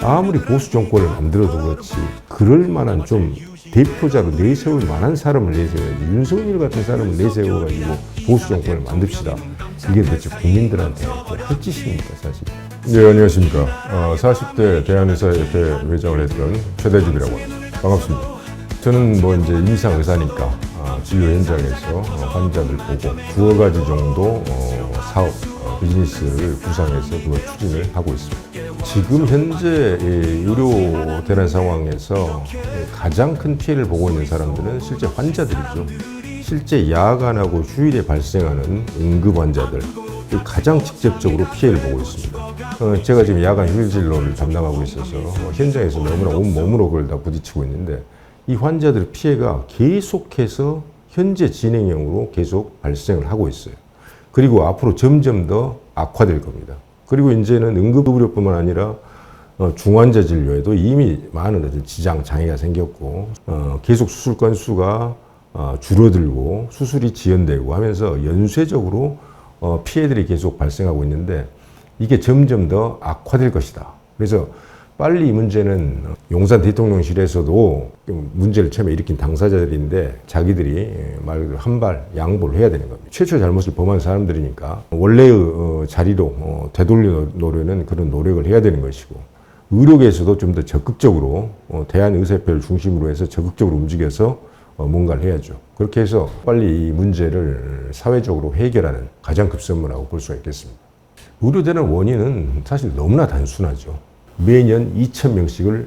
아무리 보수 정권을 만들어도 그렇지 그럴 만한 좀 대표자로 내세울 만한 사람을 내세워야지. 윤석열 같은 사람을 내세워가지고 보수 정권을 만듭시다. 이게 도대체 국민들한테 할 짓입니까, 사실. 네, 안녕하십니까. 40대 대한의사협회 회장을 했던 최대집이라고 합니다. 반갑습니다. 저는 뭐 이제 임상의사니까 진료 현장에서 환자들 보고 두어 가지 정도 사업, 비즈니스를 구상해서 그걸 추진을 하고 있습니다. 지금 현재 의료 대란 상황에서 가장 큰 피해를 보고 있는 사람들은 실제 환자들이죠. 실제 야간하고 휴일에 발생하는 응급 환자들, 가장 직접적으로 피해를 보고 있습니다. 제가 지금 야간 휴일 진료를 담당하고 있어서 현장에서 너무나 온몸으로 그걸 다 부딪히고 있는데 이 환자들의 피해가 계속해서 현재 진행형으로 계속 발생을 하고 있어요. 그리고 앞으로 점점 더 악화될 겁니다. 그리고 이제는 응급의료뿐만 아니라 중환자 진료에도 이미 많은 어떤 지장, 장애가 생겼고 계속 수술 건수가 줄어들고 수술이 지연되고 하면서 연쇄적으로 피해들이 계속 발생하고 있는데 이게 점점 더 악화될 것이다. 그래서 빨리 이 문제는 용산 대통령실에서도 문제를 처음에 일으킨 당사자들인데 자기들이 말 그대로 한 발 양보를 해야 되는 겁니다. 최초 잘못을 범한 사람들이니까 원래의 자리로 되돌려놓으려는 그런 노력을 해야 되는 것이고 의료계에서도 좀 더 적극적으로 대한의사협회를 중심으로 해서 적극적으로 움직여서 뭔가를 해야죠. 그렇게 해서 빨리 이 문제를 사회적으로 해결하는 가장 급선무라고 볼 수가 있겠습니다. 의료대란 원인은 사실 너무나 단순하죠. 매년 2,000명씩을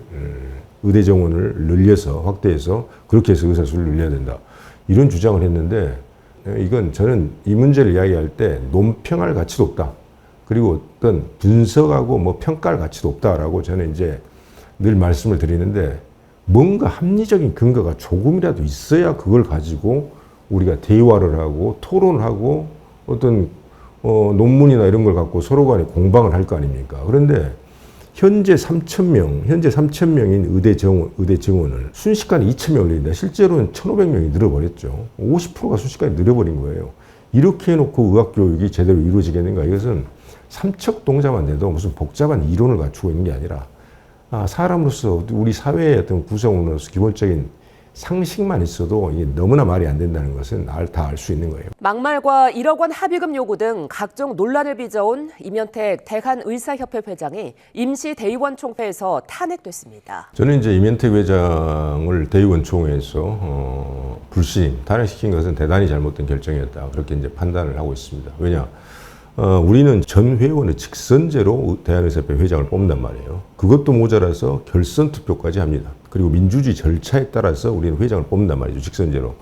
의대 정원을 늘려서 확대해서 그렇게 해서 의사 수를 늘려야 된다. 이런 주장을 했는데 이건 저는 이 문제를 이야기할 때 논평할 가치도 없다. 그리고 어떤 분석하고 뭐 평가할 가치도 없다라고 저는 이제 늘 말씀을 드리는데 뭔가 합리적인 근거가 조금이라도 있어야 그걸 가지고 우리가 대화를 하고 토론을 하고 어떤 논문이나 이런 걸 갖고 서로 간에 공방을 할 거 아닙니까? 그런데 현재 3,000명인 의대 정원을 순식간에 2,000명 늘린다. 실제로는 1,500명이 늘어버렸죠. 50%가 순식간에 늘어버린 거예요. 이렇게 해놓고 의학교육이 제대로 이루어지겠는가? 이것은 삼척동자만 돼도 무슨 복잡한 이론을 갖추고 있는 게 아니라 사람으로서 우리 사회의 어떤 구성원으로서 기본적인 상식만 있어도 이게 너무나 말이 안 된다는 것은 다 알 수 있는 거예요. 막말과 1억 원 합의금 요구 등 각종 논란을 빚어온 임현택 대한의사협회 회장이 임시 대의원 총회에서 탄핵됐습니다. 저는 이제 임현택 회장을 대의원 총회에서 불신, 탄핵시킨 것은 대단히 잘못된 결정이었다. 그렇게 이제 판단을 하고 있습니다. 왜냐? 우리는 전 회원의 직선제로 대한의사협회 회장을 뽑는단 말이에요. 그것도 모자라서 결선 투표까지 합니다. 그리고 민주주의 절차에 따라서 우리는 회장을 뽑는단 말이죠. 직선제로.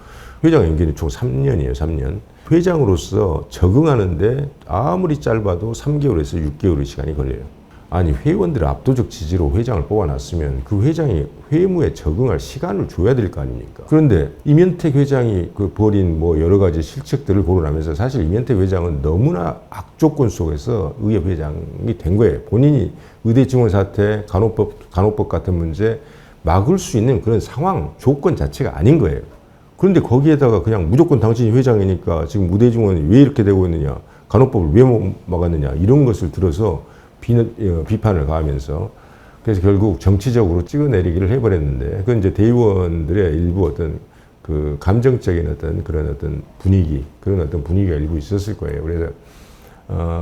회장 임기는 총 3년이에요. 3년. 회장으로서 적응하는데 아무리 짧아도 3개월에서 6개월의 시간이 걸려요. 아니 회원들의 압도적 지지로 회장을 뽑아놨으면 그 회장이 회무에 적응할 시간을 줘야 될 거 아닙니까? 그런데 임현택 회장이 벌인 뭐 여러 가지 실책들을 거론하면서 사실 임현택 회장은 너무나 악조건 속에서 의협 회장이 된 거예요. 본인이 의대 증원 사태, 간호법 같은 문제 막을 수 있는 그런 상황, 조건 자체가 아닌 거예요. 그런데 거기에다가 그냥 무조건 당신이 회장이니까 지금 의대 증원이 왜 이렇게 되고 있느냐, 간호법을 왜 못 막았느냐 이런 것을 들어서 비판을 가하면서 그래서 결국 정치적으로 찍어내리기를 해버렸는데 그건 이제 대의원들의 일부 어떤 그 감정적인 어떤 그런 어떤 분위기 그런 어떤 분위기가 일부 있었을 거예요. 그래서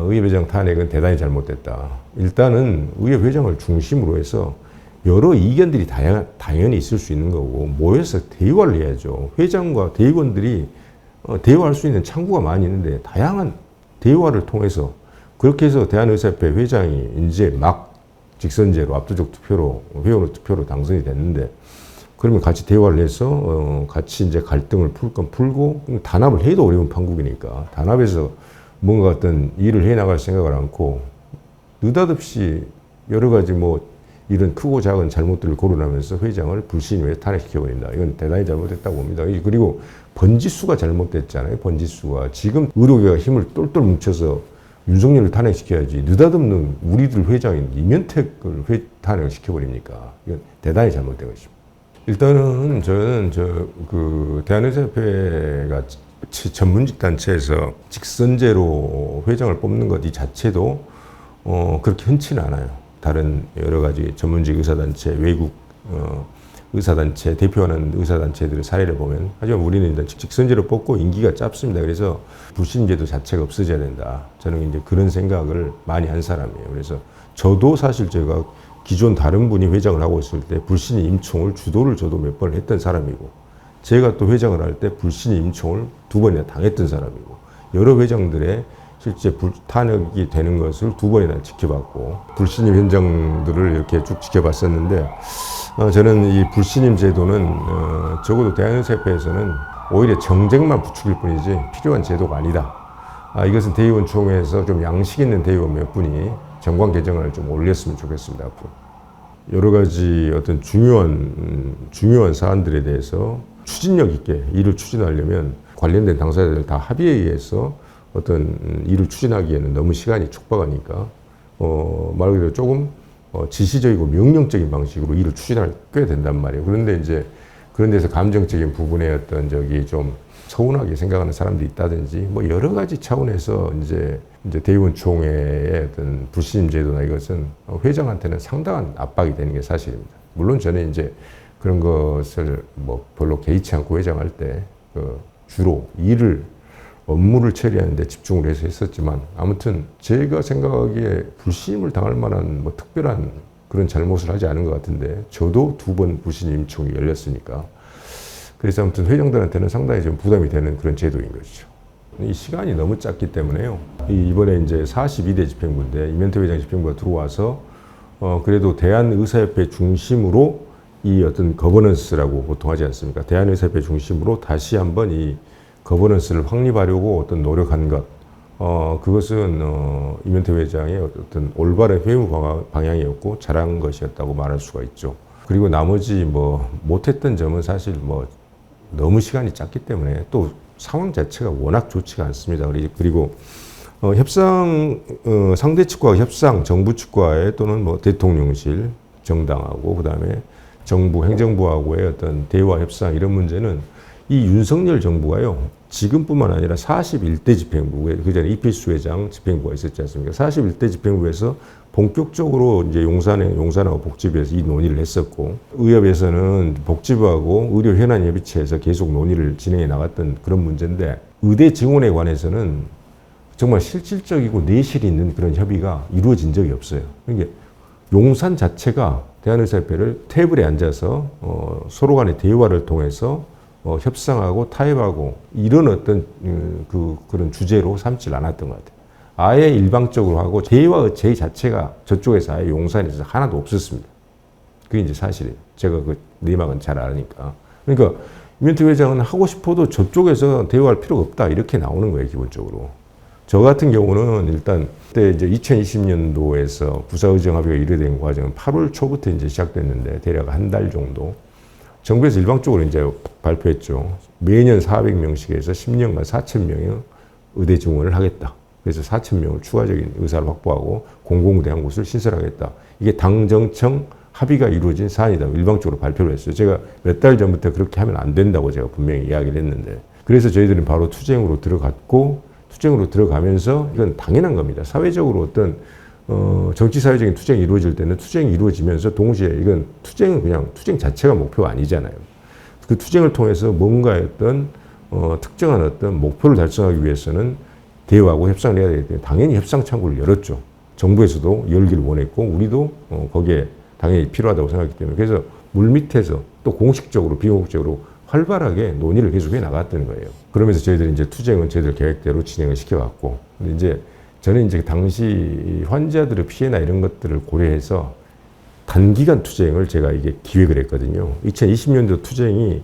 의협 회장 탄핵은 대단히 잘못됐다. 일단은 의협 회장을 중심으로 해서 여러 이견들이 당연히 있을 수 있는 거고 모여서 대화를 해야죠. 회장과 대의원들이 대화할 수 있는 창구가 많이 있는데 다양한 대화를 통해서 그렇게 해서 대한의사협회 회장이 이제 막 직선제로 압도적 투표로 회원의 투표로 당선이 됐는데 그러면 같이 대화를 해서 같이 이제 갈등을 풀 건 풀고 단합을 해도 어려운 판국이니까 단합해서 뭔가 어떤 일을 해 나갈 생각을 않고 느닷없이 여러 가지 뭐 이런 크고 작은 잘못들을 거론하면서 회장을 불신임에 탄핵시켜버린다. 이건 대단히 잘못됐다고 봅니다. 그리고 번지수가 잘못됐잖아요. 번지수가 지금 의료계가 힘을 똘똘 뭉쳐서 윤석열을 탄핵시켜야지 느닷없는 우리들 회장인 임현택을 탄핵을 시켜버립니까? 이건 대단히 잘못된 것입니다. 일단은 저는 대한의사협회가 전문직 단체에서 직선제로 회장을 뽑는 것 이 자체도 그렇게 흔치는 않아요. 다른 여러 가지 전문직 의사단체, 외국 의사단체, 대표하는 의사단체들의 사례를 보면, 하지만 우리는 일단 직선제로 뽑고 임기가 짧습니다. 그래서 불신임제도 자체가 없어져야 된다. 저는 이제 그런 생각을 많이 한 사람이에요. 그래서 저도 사실 제가 기존 다른 분이 회장을 하고 있을 때 불신임 임총을 주도를 저도 몇 번 했던 사람이고, 제가 또 회장을 할 때 불신임 임총을 2번이나 당했던 사람이고, 여러 회장들의 실제 탄핵이 되는 것을 2번이나 지켜봤고, 불신임 현장들을 이렇게 쭉 지켜봤었는데, 저는 이 불신임 제도는 적어도 대한의사협회에서는 오히려 정쟁만 부추길 뿐이지 필요한 제도가 아니다. 이것은 대의원 총회에서 좀 양식 있는 대의원 몇 분이 정관 개정안을 좀 올렸으면 좋겠습니다. 앞으로 여러 가지 어떤 중요한 사안들에 대해서 추진력 있게 일을 추진하려면 관련된 당사자들 다 합의에 의해서 어떤 일을 추진하기에는 너무 시간이 촉박하니까 말 그대로 조금 지시적이고 명령적인 방식으로 일을 추진할 꽤 된단 말이에요. 그런데 이제 그런 데서 감정적인 부분에 어떤 좀 서운하게 생각하는 사람도 있다든지 뭐 여러 가지 차원에서 이제 대의원 총회의 어떤 불신임 제도나 이것은 회장한테는 상당한 압박이 되는 게 사실입니다. 물론 저는 이제 그런 것을 뭐 별로 개의치 않고 회장할 때 주로 업무를 처리하는 데 집중을 해서 했었지만, 아무튼 제가 생각하기에 불신임을 당할 만한 뭐 특별한 그런 잘못을 하지 않은 것 같은데, 저도 2번 불신임 임총이 열렸으니까. 그래서 아무튼 회장들한테는 상당히 좀 부담이 되는 그런 제도인 것이죠. 이 시간이 너무 짧기 때문에요. 이번에 이제 42대 집행부인데, 이면태 회장 집행부가 들어와서 그래도 대한의사협회 중심으로 이 어떤 거버넌스라고 보통 하지 않습니까? 대한의사협회 중심으로 다시 한번 이 거버넌스를 확립하려고 어떤 노력한 것, 그것은 이면태 회장의 어떤 올바른 회무 방향이었고 잘한 것이었다고 말할 수가 있죠. 그리고 나머지 뭐 못했던 점은 사실 뭐 너무 시간이 짧기 때문에 또 상황 자체가 워낙 좋지가 않습니다. 그리고 협상, 상대 측과 협상, 정부 측과의 또는 뭐 대통령실, 정당하고 그다음에 정부, 행정부하고의 어떤 대화 협상 이런 문제는 이 윤석열 정부가요, 지금뿐만 아니라 41대 집행부, 그 전에 이필수 회장 집행부가 있었지 않습니까? 41대 집행부에서 본격적으로 이제 용산하고 복지부에서 이 논의를 했었고, 의협에서는 복지부하고 의료 현안 협의체에서 계속 논의를 진행해 나갔던 그런 문제인데, 의대 증원에 관해서는 정말 실질적이고 내실이 있는 그런 협의가 이루어진 적이 없어요. 그러니까 용산 자체가 대한의사협회를 테이블에 앉아서 서로 간의 대화를 통해서 협상하고 타협하고 이런 어떤 그런 주제로 삼질 않았던 것 같아요. 아예 일방적으로 하고 대화의 제의 자체가 저쪽에서 아예 용산에서 하나도 없었습니다. 그게 이제 사실이에요. 제가 그 내막은 잘 아니까. 그러니까 이면태 회장은 하고 싶어도 저쪽에서 대화할 필요가 없다 이렇게 나오는 거예요, 기본적으로. 저 같은 경우는 일단 그때 이제 2020년도에서 부사의정 합의가 이루어진 과정은 8월 초부터 이제 시작됐는데 대략 한 달 정도. 정부에서 일방적으로 이제 발표했죠. 매년 400명씩에서 10년간 4,000명의 의대 증원을 하겠다. 그래서 4,000명을 추가적인 의사를 확보하고 공공대학곳을 신설하겠다. 이게 당정청 합의가 이루어진 사안이다. 일방적으로 발표를 했어요. 제가 몇 달 전부터 그렇게 하면 안 된다고 제가 분명히 이야기를 했는데, 그래서 저희들은 바로 투쟁으로 들어갔고, 투쟁으로 들어가면서 이건 당연한 겁니다. 사회적으로 어떤 정치 사회적인 투쟁이 이루어질 때는 투쟁이 이루어지면서 동시에 이건 투쟁은 그냥 투쟁 자체가 목표가 아니잖아요. 그 투쟁을 통해서 뭔가 어떤 특정한 어떤 목표를 달성하기 위해서는 대화하고 협상을 해야 되기 때문에 당연히 협상 창구를 열었죠. 정부에서도 열기를 원했고 우리도 거기에 당연히 필요하다고 생각했기 때문에, 그래서 물밑에서 또 공식적으로 비공식적으로 활발하게 논의를 계속해 나갔던 거예요. 그러면서 저희들이 이제 투쟁은 저희들 계획대로 진행을 시켜갔고, 근데 이제 저는 이제 당시 환자들의 피해나 이런 것들을 고려해서 단기간 투쟁을 제가 이게 기획을 했거든요. 2020년도 투쟁이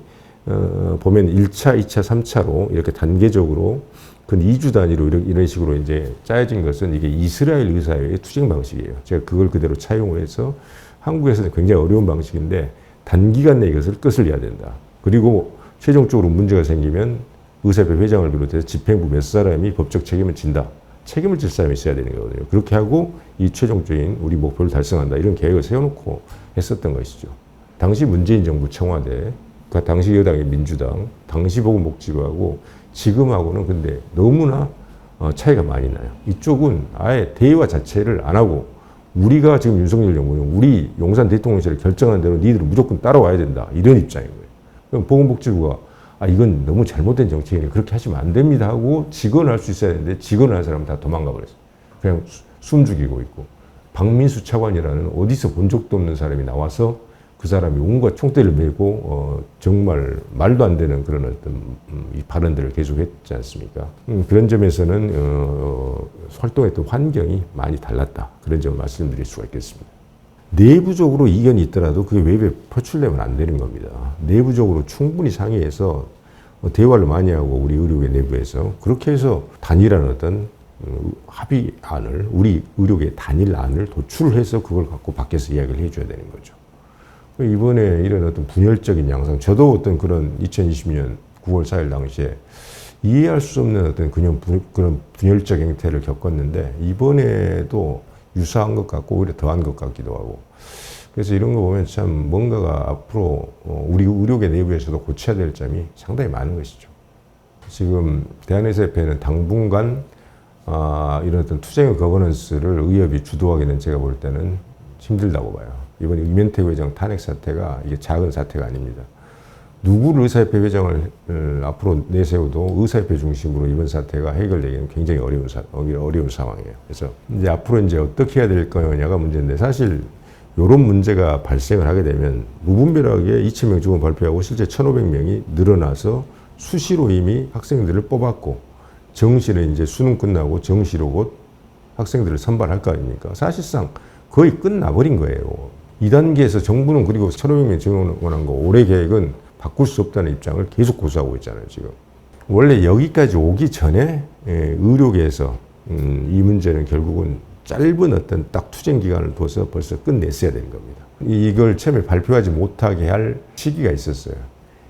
보면 1차, 2차, 3차로 이렇게 단계적으로 근 2주 단위로 이런 식으로 이제 짜여진 것은 이게 이스라엘 의사회의 투쟁 방식이에요. 제가 그걸 그대로 차용을 해서 한국에서는 굉장히 어려운 방식인데 단기간 내에 이것을 끝을 내야 된다. 그리고 최종적으로 문제가 생기면 의사협회 회장을 비롯해서 집행부 몇 사람이 법적 책임을 진다. 책임을 질 사람이 있어야 되는 거거든요. 그렇게 하고 이 최종적인 우리 목표를 달성한다. 이런 계획을 세워놓고 했었던 것이죠. 당시 문재인 정부 청와대, 그 당시 여당의 민주당, 당시 보건복지부하고 지금하고는 근데 너무나 차이가 많이 나요. 이쪽은 아예 대화 자체를 안 하고 우리가 지금 윤석열 정부는 우리 용산 대통령실을 결정한 대로 니들은 무조건 따라와야 된다. 이런 입장인 거예요. 그럼 보건복지부가 이건 너무 잘못된 정책이니 그렇게 하시면 안 됩니다 하고 직언할 수 있어야 되는데 직언을 한 사람은 다 도망가 버렸어요. 그냥 숨죽이고 있고. 박민수 차관이라는 어디서 본 적도 없는 사람이 나와서 그 사람이 온갖 총대를 메고 정말 말도 안 되는 그런 어떤 이 발언들을 계속했지 않습니까? 그런 점에서는 활동했던 환경이 많이 달랐다. 그런 점을 말씀드릴 수가 있겠습니다. 내부적으로 이견이 있더라도 그게 외부에 표출되면 안 되는 겁니다. 내부적으로 충분히 상의해서 대화를 많이 하고 우리 의료계 내부에서 그렇게 해서 단일한 어떤 합의안을 우리 의료계 단일안을 도출해서 그걸 갖고 밖에서 이야기를 해줘야 되는 거죠. 이번에 이런 어떤 분열적인 양상, 저도 어떤 그런 2020년 9월 4일 당시에 이해할 수 없는 어떤 그런 분열적 행태를 겪었는데 이번에도 유사한 것 같고 오히려 더한 것 같기도 하고 그래서 이런 거 보면 참 뭔가가 앞으로 우리 의료계 내부에서도 고쳐야 될 점이 상당히 많은 것이죠. 지금 대한의사협회는 당분간 이런 어떤 투쟁의 거버넌스를 의협이 주도하기는 제가 볼 때는 힘들다고 봐요. 이번에 이면택 회장 탄핵 사태가 이게 작은 사태가 아닙니다. 누구를 의사협회 회장을 앞으로 내세워도 의사협회 중심으로 이번 사태가 해결되기는 굉장히 어려운 상황이에요. 그래서 이제 앞으로 이제 어떻게 해야 될 거냐가 문제인데 사실 이런 문제가 발생을 하게 되면 무분별하게 2,000명 죽음 발표하고 실제 1,500명이 늘어나서 수시로 이미 학생들을 뽑았고 정시는 이제 수능 끝나고 정시로 곧 학생들을 선발할 거 아닙니까? 사실상 거의 끝나버린 거예요. 2단계에서 정부는 그리고 1,500명 증원한 거 올해 계획은 바꿀 수 없다는 입장을 계속 고수하고 있잖아요, 지금. 원래 여기까지 오기 전에 의료계에서 이 문제는 결국은 짧은 어떤 딱 투쟁 기간을 둬서 벌써 끝냈어야 되는 겁니다. 이걸 처음에 발표하지 못하게 할 시기가 있었어요.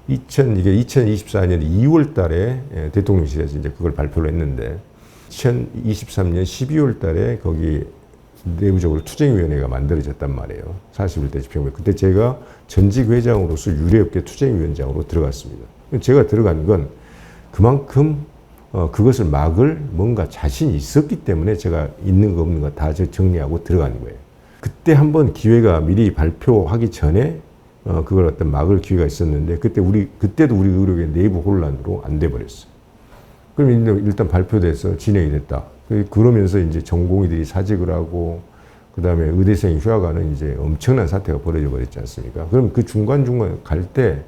이게 2024년 2월 달에 대통령실에서 이제 그걸 발표를 했는데 2023년 12월 달에 거기 내부적으로 투쟁위원회가 만들어졌단 말이에요. 41대 집행부에. 그때 제가 전직 회장으로서 유례없게 투쟁위원장으로 들어갔습니다. 제가 들어간 건 그만큼 그것을 막을 뭔가 자신이 있었기 때문에 제가 있는 거 없는 거 다 정리하고 들어간 거예요. 그때 한번 기회가 미리 발표하기 전에 그걸 어떤 막을 기회가 있었는데 그때도 우리 의료계 내부 혼란으로 안 돼 버렸어요. 그럼 일단 발표돼서 진행이 됐다. 그러면서 이제 전공의들이 사직을 하고 그다음에 의대생이 휴학하는 이제 엄청난 사태가 벌어져 버렸지 않습니까? 그럼 그 중간중간 갈 때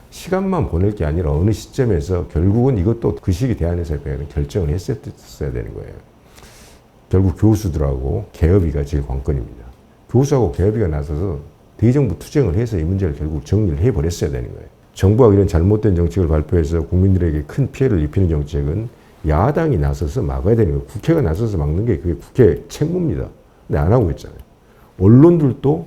시간만 보낼 게 아니라 어느 시점에서 결국은 이것도 그 시기 대한의사협회는 결정을 했었어야 되는 거예요. 결국 교수들하고 개업위가 제일 관건입니다. 교수하고 개업위가 나서서 대정부 투쟁을 해서 이 문제를 결국 정리를 해버렸어야 되는 거예요. 정부가 이런 잘못된 정책을 발표해서 국민들에게 큰 피해를 입히는 정책은 야당이 나서서 막아야 되는 거예요. 국회가 나서서 막는 게 그게 국회 책무입니다. 근데 안 하고 있잖아요. 언론들도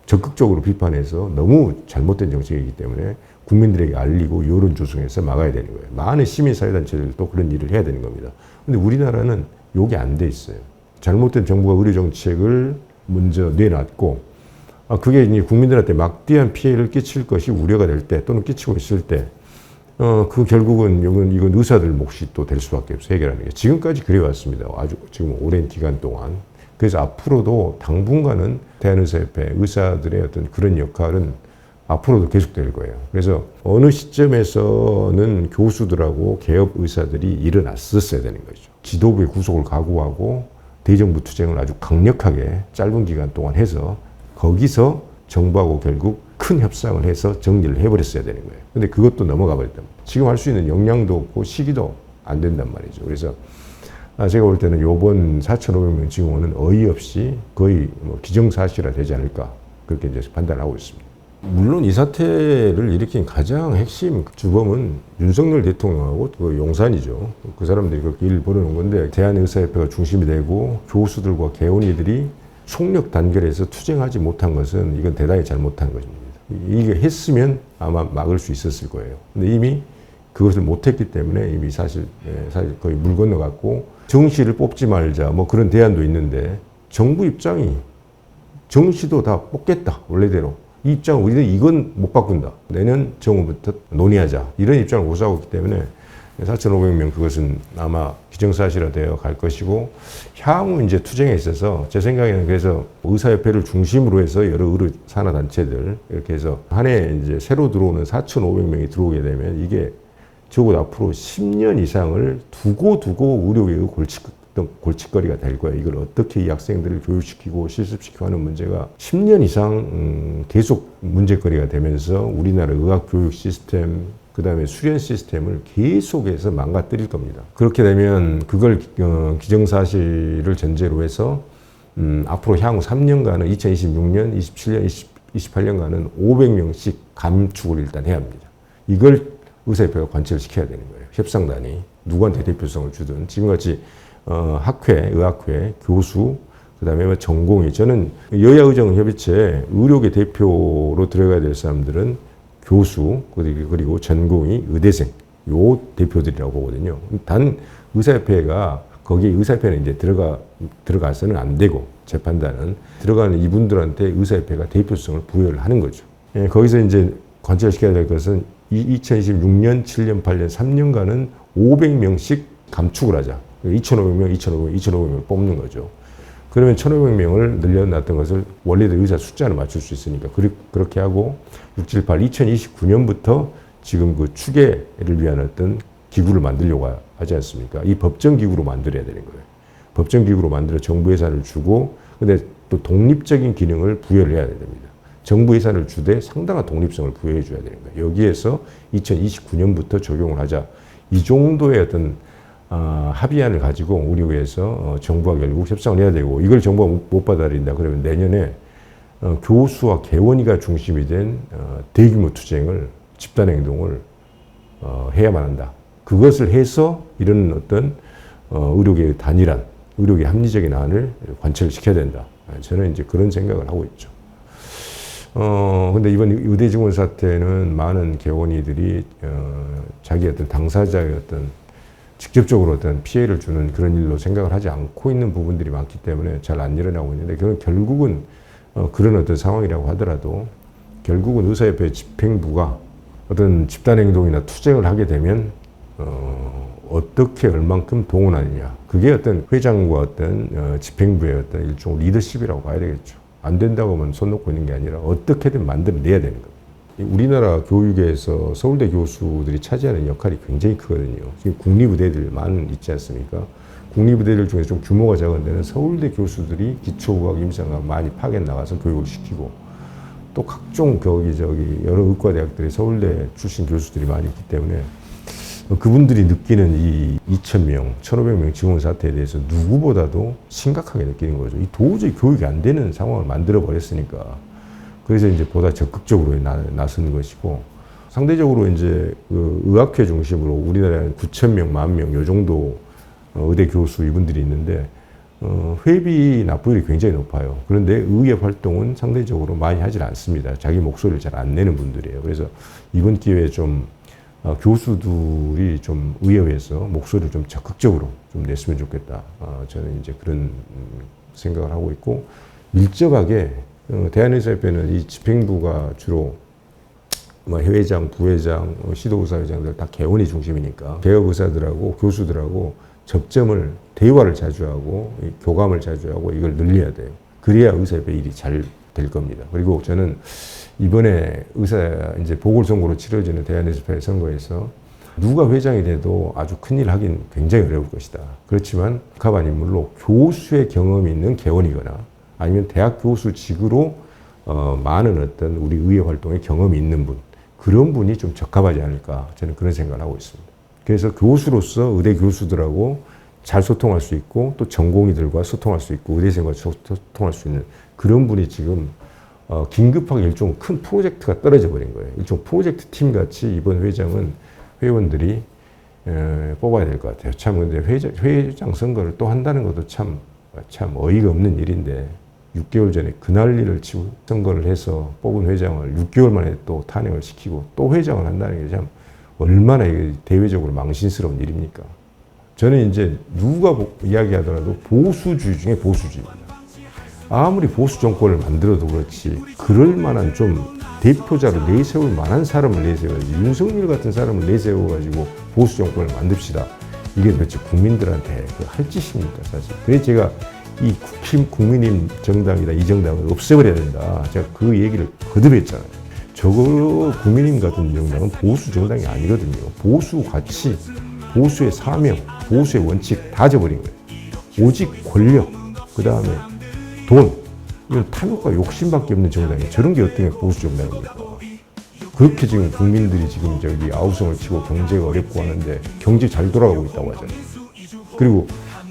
적극적으로 비판해서 너무 잘못된 정책이기 때문에 국민들에게 알리고 여론 조성해서 막아야 되는 거예요. 많은 시민사회단체들도 그런 일을 해야 되는 겁니다. 근데 우리나라는 요게 안 돼 있어요. 잘못된 정부가 의료 정책을 먼저 내놨고 그게 이제 국민들한테 막대한 피해를 끼칠 것이 우려가 될 때 또는 끼치고 있을 때 그 결국은 이건 의사들 몫이 또 될 수밖에 없어요. 해결하는 게. 지금까지 그래왔습니다. 아주 지금 오랜 기간 동안. 그래서 앞으로도 당분간은 대한의사협회 의사들의 어떤 그런 역할은 앞으로도 계속될 거예요. 그래서 어느 시점에서는 교수들하고 개업 의사들이 일어났었어야 되는 거죠. 지도부의 구속을 각오하고 대정부 투쟁을 아주 강력하게 짧은 기간 동안 해서 거기서 정부하고 결국 큰 협상을 해서 정리를 해버렸어야 되는 거예요. 근데 그것도 넘어가 버렸단 말이에요. 지금 할 수 있는 역량도 없고 시기도 안 된단 말이죠. 그래서 제가 볼 때는 요번 4,500명 증원은 어이없이 거의 기정사실화 되지 않을까 그렇게 이제 판단하고 있습니다. 물론 이 사태를 일으킨 가장 핵심 주범은 윤석열 대통령하고 그 용산이죠. 그 사람들이 그렇게 일을 벌여놓은 건데 대한의사협회가 중심이 되고 교수들과 개원이들이 총력 단결해서 투쟁하지 못한 것은 이건 대단히 잘못한 것입니다. 이게 했으면 아마 막을 수 있었을 거예요. 근데 이미 그것을 못했기 때문에 이미 사실 거의 물 건너갔고 정시를 뽑지 말자 뭐 그런 대안도 있는데 정부 입장이 정시도 다 뽑겠다 원래대로 이 입장 우리는 이건 못 바꾼다 내년 정오부터 논의하자 이런 입장을 고수하고 있기 때문에 4,500명 그것은 아마 기정사실화되어 갈 것이고 향후 이제 투쟁에 있어서 제 생각에는 그래서 의사협회를 중심으로 해서 여러 의료 산하 단체들 이렇게 해서 한 해 이제 새로 들어오는 4,500명이 들어오게 되면 이게 적어도 앞으로 10년 이상을 두고 의료계의 골칫거리가 될 거예요. 이걸 어떻게 이 학생들을 교육시키고 실습시키고 하는 문제가 10년 이상 계속 문제거리가 되면서 우리나라 의학교육 시스템 그다음에 수련 시스템을 계속해서 망가뜨릴 겁니다. 그렇게 되면 그걸 기정사실을 전제로 해서 앞으로 향후 3년간은 2026년, 27년, 28년간은 500명씩 감축을 일단 해야 합니다. 이걸 의사협회가 관철을 시켜야 되는 거예요. 협상단이 누구한테 대표성을 주든 지금같이 학회, 의학회, 교수, 그다음에 전공의 저는 여야의정협의체 의료계 대표로 들어가야 될 사람들은 교수 그리고 전공의, 의대생 요 대표들이라고 보거든요. 단 의사협회가 거기에 의사협회는 이제 들어가서는 안 되고 제 판단은 들어가는 이분들한테 의사협회가 대표성을 부여를 하는 거죠. 예, 거기서 이제 관철시켜야 될 것은 2026년, 7년, 8년, 3년간은 500명씩 감축을 하자. 2,500명 뽑는 거죠. 그러면 1,500명을 늘려놨던 것을 원래대로 의사 숫자를 맞출 수 있으니까 그렇게 하고 6, 7, 8, 2029년부터 지금 그 추계를 위한 어떤 기구를 만들려고 하지 않습니까? 이 법정기구로 만들어야 되는 거예요. 법정기구로 만들어 정부 예산을 주고 근데 또 독립적인 기능을 부여를 해야 됩니다. 정부 예산을 주되 상당한 독립성을 부여해 줘야 되는 거예요. 여기에서 2029년부터 적용을 하자. 이 정도의 어떤 합의안을 가지고 의료계에서 정부와 결국 협상을 해야 되고 이걸 정부가 못 받아들인다 그러면 내년에 교수와 개원이가 중심이 된 대규모 투쟁을 집단행동을 해야만 한다. 그것을 해서 이런 어떤 의료계의 단일한 의료계 합리적인 안을 관철시켜야 된다. 저는 이제 그런 생각을 하고 있죠. 근데 이번 의대 증원 사태는 많은 개원이들이 자기 어떤 당사자의 어떤 직접적으로 어떤 피해를 주는 그런 일로 생각을 하지 않고 있는 부분들이 많기 때문에 잘 안 일어나고 있는데 결국은 그런 어떤 상황이라고 하더라도 결국은 의사협회 집행부가 어떤 집단행동이나 투쟁을 하게 되면 어떻게 얼만큼 동원하느냐 그게 어떤 회장과 어떤 집행부의 어떤 일종 리더십이라고 봐야 되겠죠. 안 된다고 하면 손 놓고 있는 게 아니라 어떻게든 만들어내야 되는 겁니다. 우리나라 교육에서 서울대 교수들이 차지하는 역할이 굉장히 크거든요. 지금 국립의대들 많은 있지 않습니까? 국립의대들 중에 좀 규모가 작은 데는 서울대 교수들이 기초의학 임상과 많이 파견 나가서 교육을 시키고 또 각종 여러 의과대학들이 서울대 출신 교수들이 많이 있기 때문에 그분들이 느끼는 이 2,000명, 1,500명 증원 사태에 대해서 누구보다도 심각하게 느끼는 거죠. 이 도저히 교육이 안 되는 상황을 만들어 버렸으니까. 그래서 이제 보다 적극적으로 나서는 것이고 상대적으로 이제 그 의학회 중심으로 우리나라에 9,000명, 10,000명 요 정도 의대 교수 이분들이 있는데 회비 납부율이 굉장히 높아요. 그런데 의회 활동은 상대적으로 많이 하질 않습니다. 자기 목소리를 잘 안 내는 분들이에요. 그래서 이번 기회에 좀 교수들이 좀 의회에서 목소리를 좀 적극적으로 좀 냈으면 좋겠다. 저는 이제 그런 생각을 하고 있고 밀접하게 대한의사협회는 이 집행부가 주로 회장, 부회장, 시도의사회장들 다 개원이 중심이니까 개업의사들하고 교수들하고 접점을 대화를 자주 하고 교감을 자주 하고 이걸 늘려야 돼요. 그래야 의사협회 일이 잘 될 겁니다. 그리고 저는 이번에 이제 보궐선거로 치러지는 대한의사협회 선거에서 누가 회장이 돼도 아주 큰일 하긴 굉장히 어려울 것이다. 그렇지만 가반 인물로 교수의 경험이 있는 개원이거나 아니면 대학 교수직으로 많은 어떤 우리 의회 활동에 경험이 있는 분 그런 분이 좀 적합하지 않을까 저는 그런 생각을 하고 있습니다. 그래서 교수로서 의대 교수들하고 잘 소통할 수 있고 또 전공의들과 소통할 수 있고 의대생과 소통할 수 있는 그런 분이 지금 긴급하게 일종 큰 프로젝트가 떨어져 버린 거예요. 일종 프로젝트 팀 같이 이번 회장은 회원들이 뽑아야 될 것 같아요. 참 근데 회장 선거를 또 한다는 것도 참 어이가 없는 일인데 6개월 전에 그날리를 치고 선거를 해서 뽑은 회장을 6개월 만에 또 탄핵을 시키고 또 회장을 한다는 게 참 얼마나 대외적으로 망신스러운 일입니까? 저는 이제 누가 이야기하더라도 보수주의 중에 보수주의입니다. 아무리 보수 정권을 만들어도 그렇지 그럴 만한 좀 대표자로 내세울 만한 사람을 내세워야지. 윤석열 같은 사람을 내세워가지고 보수 정권을 만듭시다. 이게 도대체 국민들한테 할 짓입니까, 사실. 그래서 제가 이 국민의힘 정당이다, 이 정당을 없애버려야 된다. 제가 그 얘기를 거듭했잖아요. 저거 국민의힘 같은 정당은 보수 정당이 아니거든요. 보수 가치, 보수의 사명, 보수의 원칙 다 저버린 거예요. 오직 권력, 그 다음에 돈, 이건 탐욕과 욕심밖에 없는 정당이에요. 저런 게 어떻게 보수 정당입니까? 그렇게 지금 국민들이 지금 저기 아우성을 치고 경제가 어렵고 하는데 경제 잘 돌아가고 있다고 하잖아요. 그리고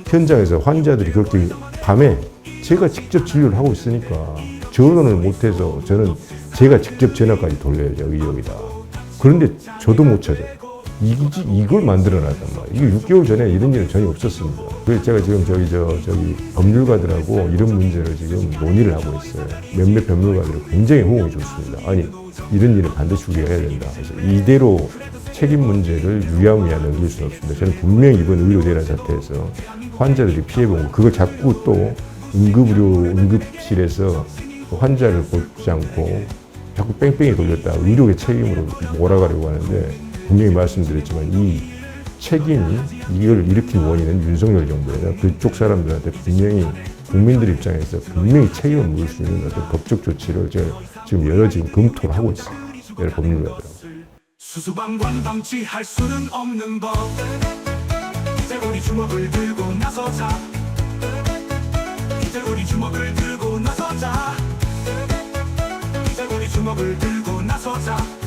현장에서 환자들이 그렇게 밤에 제가 직접 진료를 하고 있으니까 전원을 못해서 저는 제가 직접 전화까지 돌려요, 여기저기다. 그런데 저도 못 찾아요. 이걸 만들어놨단 말이에요. 이게 6개월 전에 이런 일은 전혀 없었습니다. 그래서 제가 지금 저기 법률가들하고 이런 문제를 지금 논의를 하고 있어요. 몇몇 법률가들은 굉장히 호응이 좋습니다. 아니, 이런 일은 반드시 우리가 해야 된다. 그래서 이대로 책임 문제를 유야무야 넘길 수는 없습니다. 저는 분명히 이번 의료대란 사태에서 환자들이 피해본 거, 그걸 자꾸 또 응급실에서 환자를 보지 않고 자꾸 뺑뺑이 돌렸다. 의료의 책임으로 몰아가려고 하는데 분명히 말씀드렸지만 이 책임이 이걸 일으킨 원인은 윤석열 정부예요. 그쪽 사람들한테 분명히 국민들 입장에서 분명히 책임을 물을 수 있는 어떤 법적 조치를 제가 지금 여러 검토를 하고 있습니다. 여러 법률가들하고. 수수방관 방치할 수는 없는 법. 이제 우리 주먹을 들고 나서자. 이제 우리 주먹을 들고 나서자. 이제 우리 주먹을 들고 나서자.